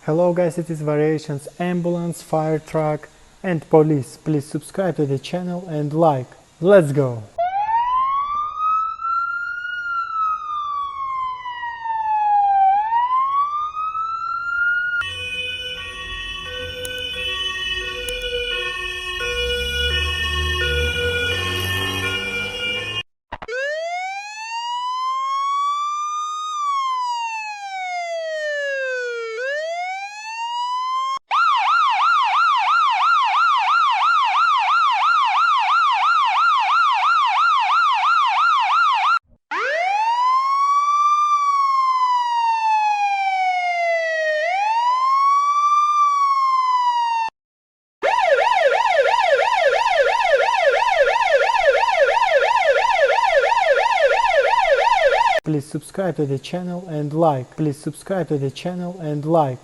Hello guys, it is Variations, Ambulance, Firetruck and Police. Please subscribe to the channel and like. Let's go! Please subscribe to the channel and like. Please subscribe to the channel and like.